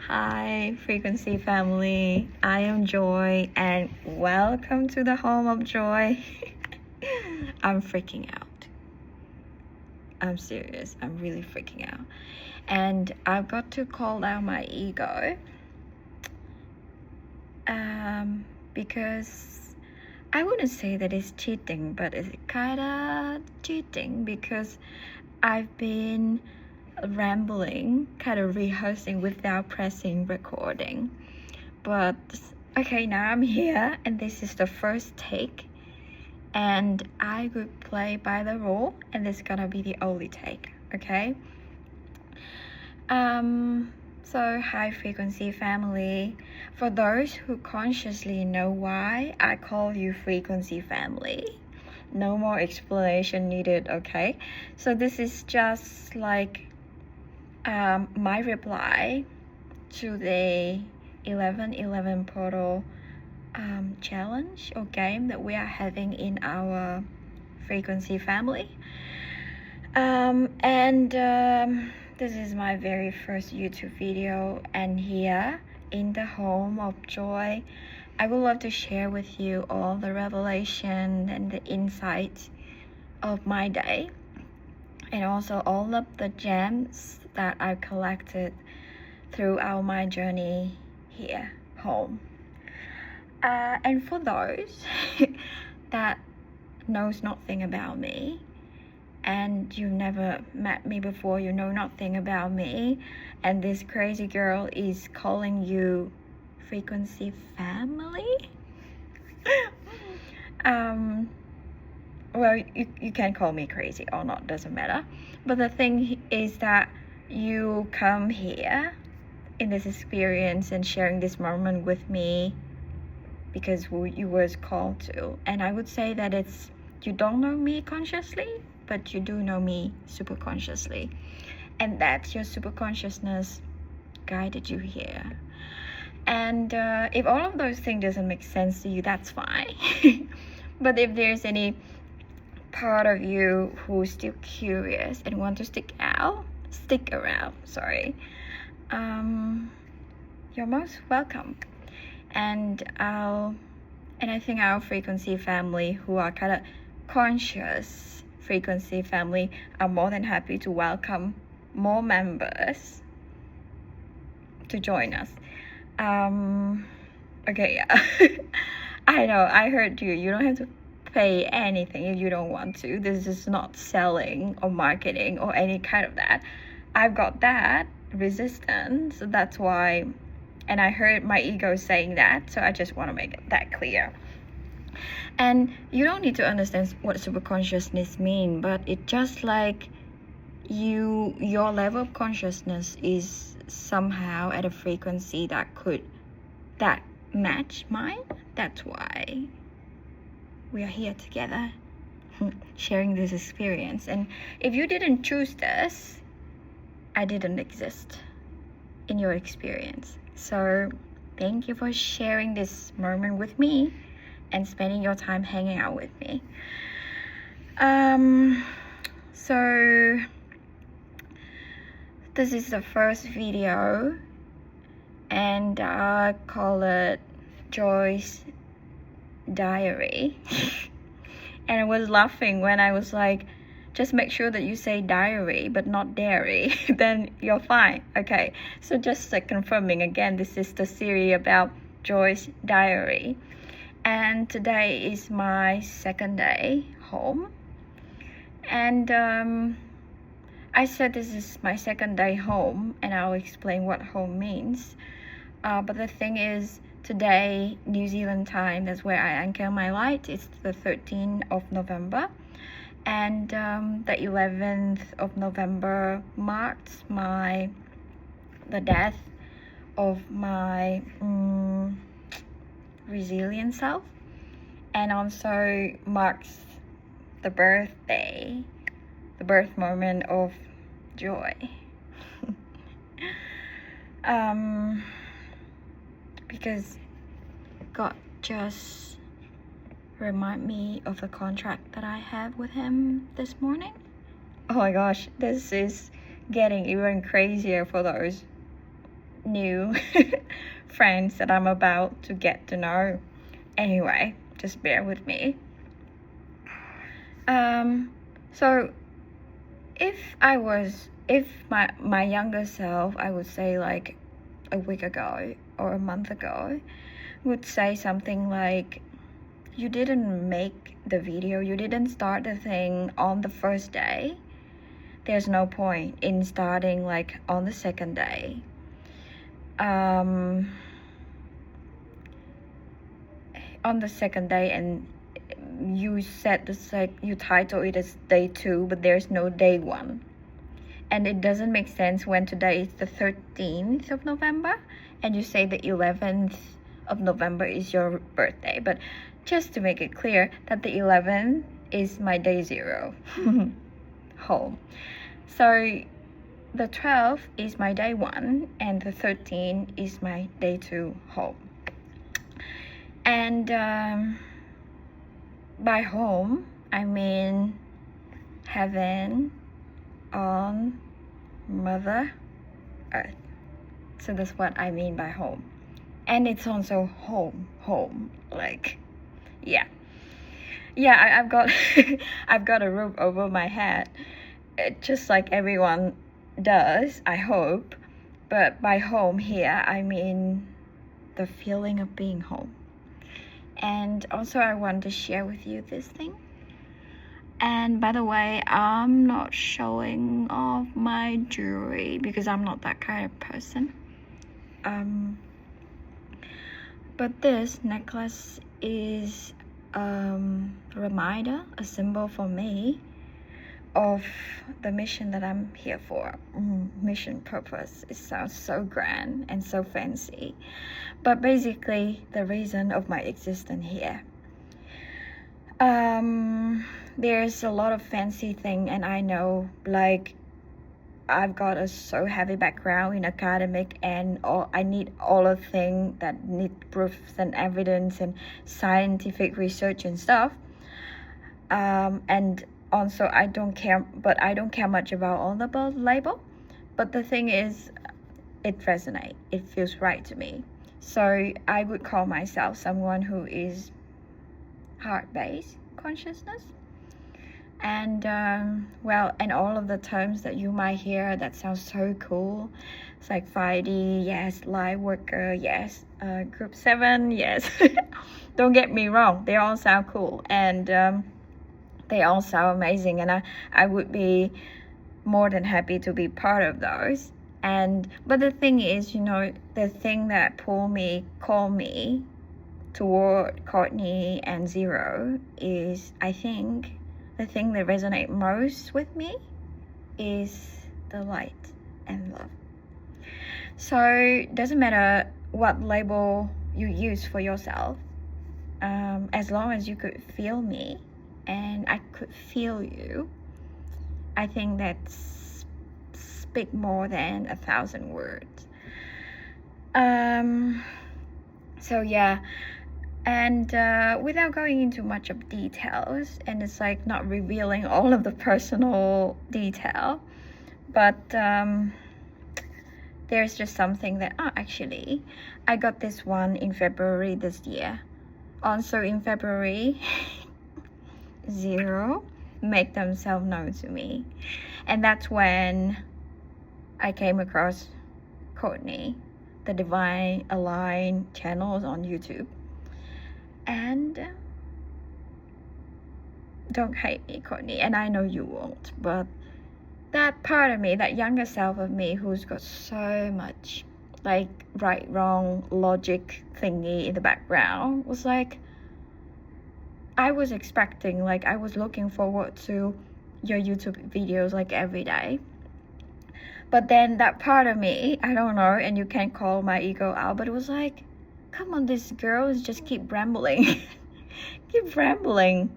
Hi, Frequency family. I am Joy, and welcome to the home of Joy. I'm freaking out. I'm serious. I'm really freaking out. And I've got to call out my ego because I wouldn't say that it's cheating, but it's kind of cheating because I've been rambling, kind of rehearsing without pressing recording. But okay, now I'm here and this is the first take, and I would play by the rule, and this is gonna be the only take, okay? So high frequency family, for those who consciously know why I call you frequency family, no more explanation needed, okay? So this is just like my reply to the 11/11 portal challenge or game that we are having in our frequency family. This is my very first YouTube video, and here in the home of Joy, I would love to share with you all the revelation and the insights of my day, and also all of the gems that I've collected throughout my journey here home. And for those that knows nothing about me, and you never met me before, you know nothing about me, and this crazy girl is calling you frequency family. Well, you can call me crazy or not, doesn't matter. But the thing is that you come here in this experience and sharing this moment with me because who you was called to. And I would say that it's, you don't know me consciously, but you do know me super consciously, and that's your super consciousness guided you here. And if all of those things doesn't make sense to you, that's fine. But if there's any part of you who's still curious and want to stick around, you're most welcome. And I think our frequency family, who are kind of conscious frequency family, are more than happy to welcome more members to join us. Okay, yeah. I know, I heard you. You don't have to pay anything if you don't want to. This is not selling or marketing or any kind of that. I've got that resistance, so that's why. And I heard my ego saying that, so I just want to make that clear. And you don't need to understand what super consciousness means, but it just like your level of consciousness is somehow at a frequency that match mine. That's why we are here together sharing this experience. And if you didn't choose this, I didn't exist in your experience. So thank you for sharing this moment with me and spending your time hanging out with me. So this is the first video, and I call it Joy's Diary. And I was laughing when I was like, just make sure that you say diary but not dairy, then you're fine. Okay, so just confirming again, this is the series about Joy's Diary, and today is my second day home. And I said this is my second day home, and I'll explain what home means. But the thing is, today, New Zealand time, that's where I anchor my light. It's the 13th of November. And the 11th of November marks the death of my resilient self, and also marks the birth moment of Joy. Because God just remind me of the contract that I have with him this morning. Oh my gosh, this is getting even crazier for those new friends that I'm about to get to know. Anyway, just bear with me. So if my younger self, I would say like a week ago or a month ago, would say something like, you didn't make the video, you didn't start the thing on the first day. There's no point in starting like on the second day. On the second day, and you said this, like you title it as day 2, but there's no day 1. And it doesn't make sense when today is the 13th of November and you say the 11th of November is your birthday. But just to make it clear that the 11th is my day 0 home. So the 12th is my day 1 and the 13th is my day 2 home. And by home, I mean heaven on Mother Earth. So that's what I mean by home. And it's also home, like, yeah, I've got I've got a roof over my head, just like everyone does, I hope. But by home here, I mean the feeling of being home. And also I want to share with you this thing. And by the way, I'm not showing off my jewelry because I'm not that kind of person. But this necklace is a reminder, a symbol for me of the mission that I'm here for. Mission purpose. It sounds so grand and so fancy, but basically the reason of my existence here. There's a lot of fancy thing, and I know, like, I've got a so heavy background in academic, and I need all of things that need proofs and evidence and scientific research and stuff. And also I don't care much about all the label. But the thing is, it resonates. It feels right to me. So I would call myself someone who is heart-based consciousness. And and all of the terms that you might hear that sounds so cool. It's like 5D, yes. Light worker, yes. Group 7, yes. Don't get me wrong, they all sound cool, and they all sound amazing, and I would be more than happy to be part of those. But the thing is, the thing that call me toward Courtney and Zero is, I think, the thing that resonates most with me is the light and love. So it doesn't matter what label you use for yourself, as long as you could feel me and I could feel you, I think that's speak more than 1,000 words. So yeah. And without going into much of details, and it's like not revealing all of the personal detail, but there's just something that, actually, I got this one in February this year. Also in February, Zero make themselves known to me. And that's when I came across Courtney, the Divine Align channels on YouTube. And don't hate me, Courtney, and I know you won't, but that part of me, that younger self of me who's got so much like right, wrong, logic thingy in the background, was like, I was expecting, like, I was looking forward to your YouTube videos like every day. But then that part of me, I don't know, and you can't call my ego out, but it was like, come on, this girl is just keep rambling. Keep rambling.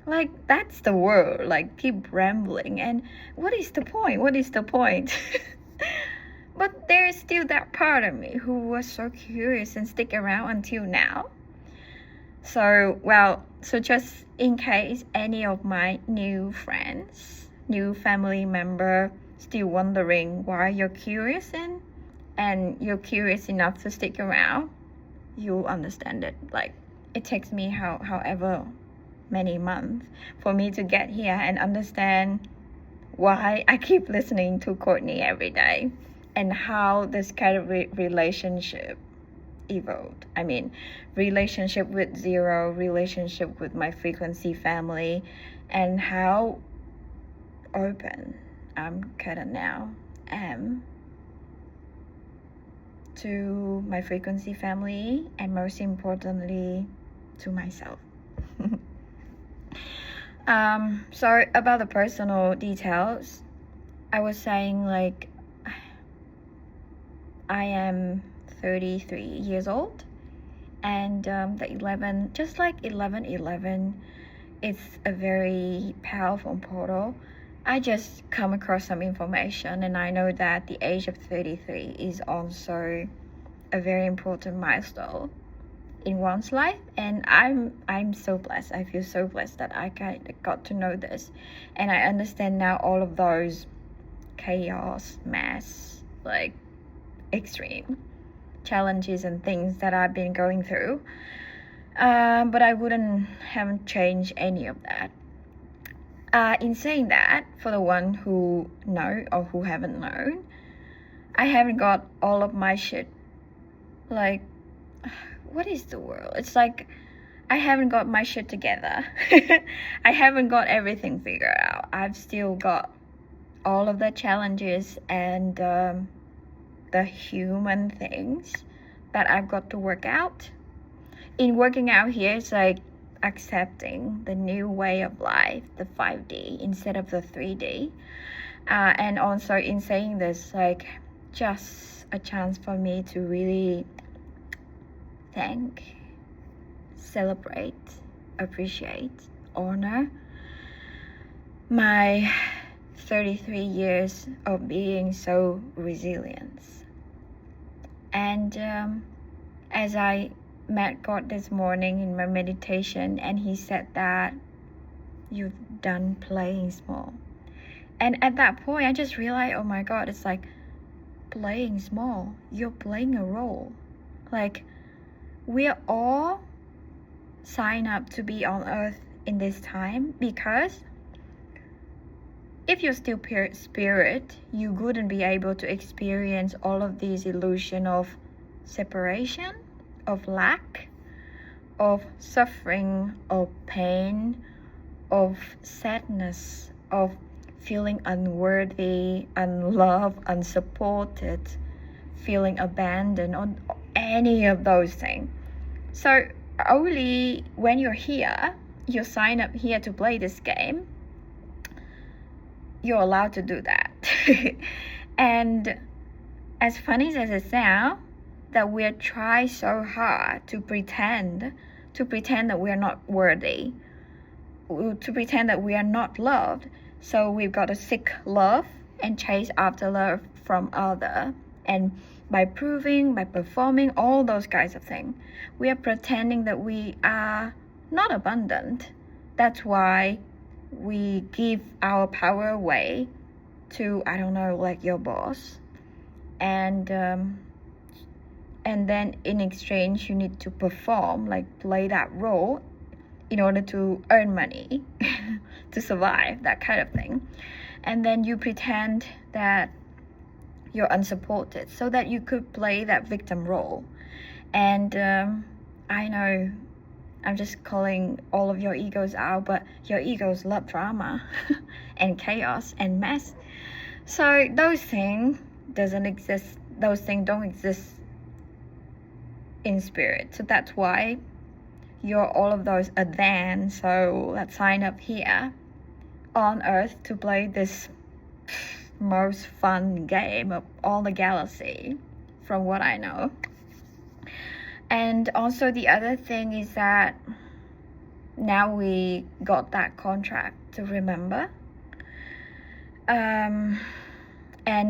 Like, that's the word. Like, keep rambling. And what is the point? But there's still that part of me who was so curious and stick around until now. So just in case any of my new friends, new family member still wondering why you're curious and and you're curious enough to stick around, you'll understand it. Like, it takes me however many months for me to get here and understand why I keep listening to Courtney every day, and how this kind of relationship evolved. I mean, relationship with Zero, relationship with my frequency family, and how open I'm kind of now am to my frequency family, and most importantly to myself. So about the personal details, I was saying, like, I am 33 years old, and the 11, just like 1111, it's a very powerful portal. I just come across some information, and I know that the age of 33 is also a very important milestone in one's life, and I'm so blessed. I feel so blessed that I got to know this, and I understand now all of those chaos, mess, like extreme challenges and things that I've been going through. But I haven't changed any of that. In saying that, for the one who know or who haven't known, I haven't got all of my shit, like, what is the word? It's like, I haven't got my shit together. I haven't got everything figured out. I've still got all of the challenges and the human things that I've got to work out. In working out here, it's like accepting the new way of life, the 5D instead of the 3D. And also in saying this, like, just a chance for me to really thank, celebrate, appreciate, honor my 33 years of being so resilient. And as I met God this morning in my meditation, and he said that you've done playing small. And at that point, I just realized, oh my God, it's like playing small. You're playing a role. Like, we're all signed up to be on earth in this time, because if you're still spirit, you wouldn't be able to experience all of these illusion of separation, of lack, of suffering, of pain, of sadness, of feeling unworthy, unloved, unsupported, feeling abandoned, or any of those things. So only when you're here, you sign up here to play this game, you're allowed to do that. And as funny as it sounds, that we're trying so hard to pretend that we're not worthy, to pretend that we are not loved. So we've got to seek love and chase after love from other, and by proving, by performing all those kinds of things, we are pretending that we are not abundant. That's why we give our power away to, I don't know, like your boss, and then in exchange you need to perform, like play that role in order to earn money to survive, that kind of thing. And then you pretend that you're unsupported so that you could play that victim role. And I know I'm just calling all of your egos out, but your egos love drama and chaos and mess. So those things don't exist in spirit. So that's why you're all of those advanced. So let's sign up here on earth to play this most fun game of all the galaxy, from what I know. And also the other thing is that now we got that contract to remember. And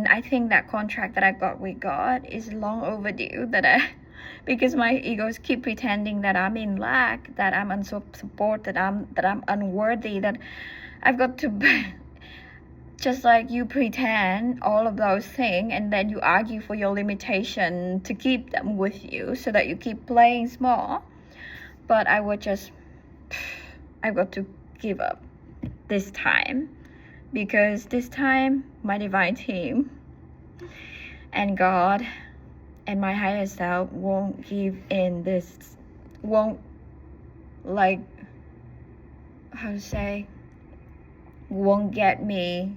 I think that contract that we got is long overdue, because my egos keep pretending that I'm in lack, that I'm unsupported, that I'm unworthy, that I've got to just like you pretend all of those things and then you argue for your limitation to keep them with you so that you keep playing small. But I got to give up this time, because this time my divine team and God and my higher self won't give in. This won't, like, how to say, won't get me,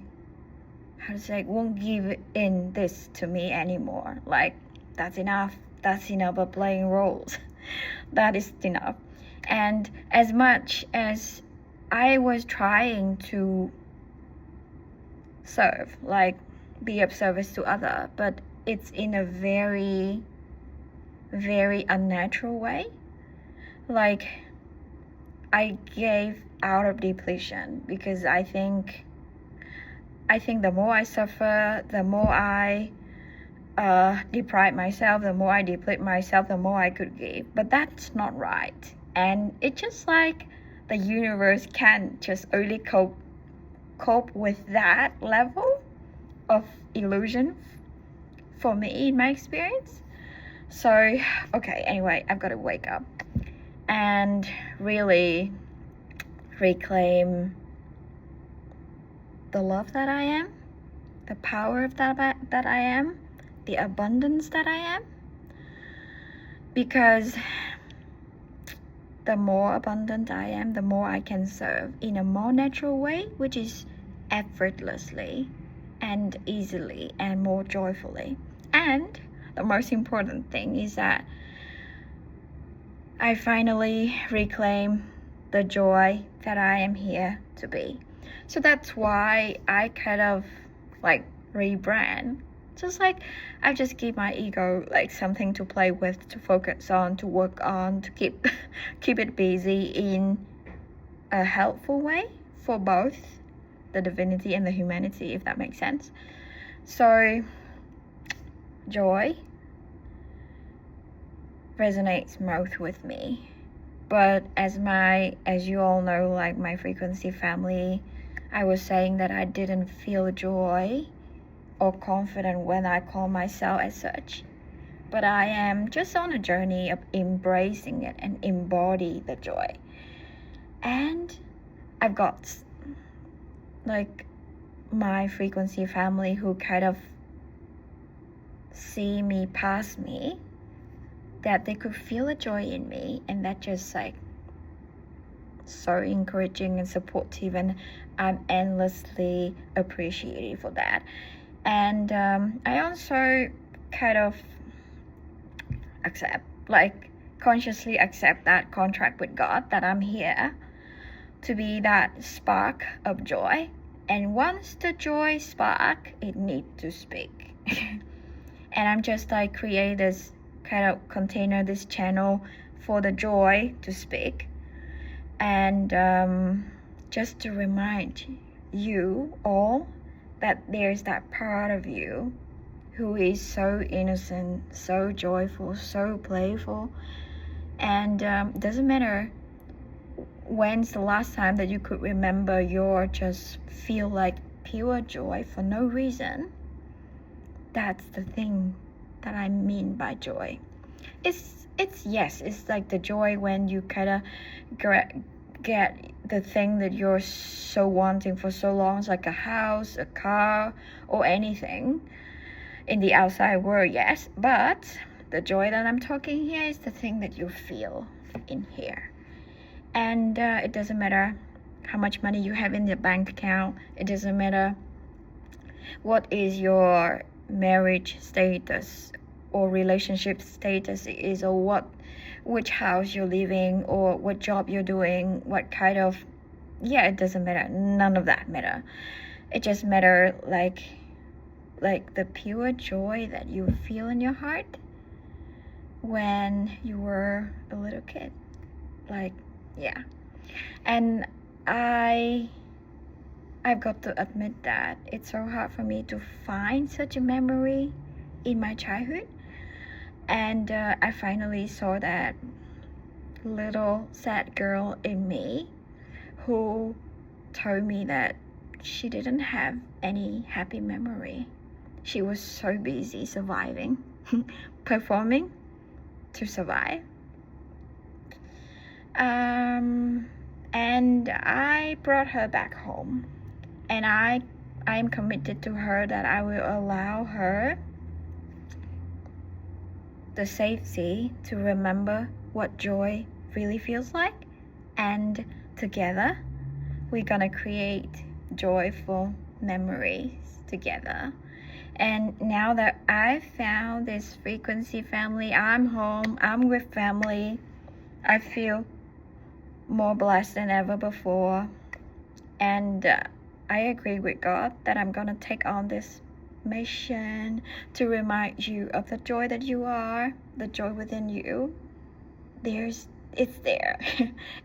how to say, won't give in this to me anymore. Like, that's enough of playing roles. That is enough. And as much as I was trying to serve, like be of service to other, but it's in a very, very unnatural way. Like, I gave out of depletion, because I think the more I suffer, the more I deprive myself, the more I deplete myself, the more I could give. But that's not right. And it's just like the universe can't just only cope with that level of illusion for me, in my experience. So, okay, anyway, I've got to wake up and really reclaim the love that I am, the power of that I am, the abundance that I am. Because the more abundant I am, the more I can serve in a more natural way, which is effortlessly and easily and more joyfully. And the most important thing is that I finally reclaim the joy that I am here to be. So that's why I kind of like rebrand. Just like I just give my ego like something to play with, to focus on, to work on, to keep it busy in a helpful way for both the divinity and the humanity, if that makes sense. So joy resonates most with me. But as you all know, like my frequency family, I was saying that I didn't feel joy or confident when I call myself as such. But I am just on a journey of embracing it and embody the joy. And I've got like my frequency family who kind of see me past me, that they could feel a joy in me, and that just like so encouraging and supportive, and I'm endlessly appreciative for that. And I also kind of consciously accept that contract with God, that I'm here to be that spark of joy. And once the joy spark, it needs to speak. And I'm just like create this kind of container, this channel for the joy to speak. And just to remind you all that there's that part of you who is so innocent, so joyful, so playful. And doesn't matter when's the last time that you could remember you just feel like pure joy for no reason. That's the thing that I mean by joy. It's like the joy when you kind of get the thing that you're so wanting for so long. It's like a house, a car, or anything in the outside world, yes. But the joy that I'm talking here is the thing that you feel in here. And it doesn't matter how much money you have in your bank account. It doesn't matter what is your marriage status or relationship status is, or which house you're living, or what job you're doing, what kind of, it doesn't matter. None of that matter. It just matter like the pure joy that you feel in your heart when you were a little kid. And I've got to admit that it's so hard for me to find such a memory in my childhood. And I finally saw that little sad girl in me who told me that she didn't have any happy memory. She was so busy surviving, performing to survive. And I brought her back home, and I'm committed to her that I will allow her the safety to remember what joy really feels like, and together we're gonna create joyful memories together. And now that I've found this frequency family, I'm home, I'm with family, I feel more blessed than ever before. And I agree with God that I'm gonna take on this mission to remind you of the joy that you are, the joy within you. It's there.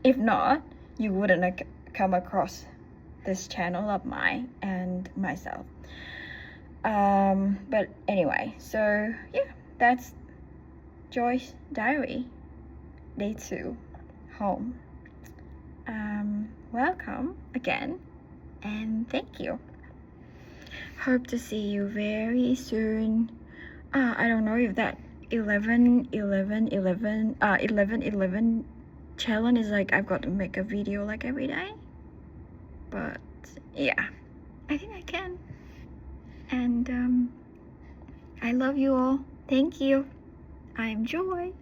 If not, you wouldn't have come across this channel of mine and myself. But anyway, so yeah, that's Joy's Diary, day 2, home. Welcome again, and thank you. Hope to see you very soon. I don't know if that 11-11 challenge is like I've got to make a video like every day, but yeah, I think I can. And I love you all. Thank you. I'm Joy.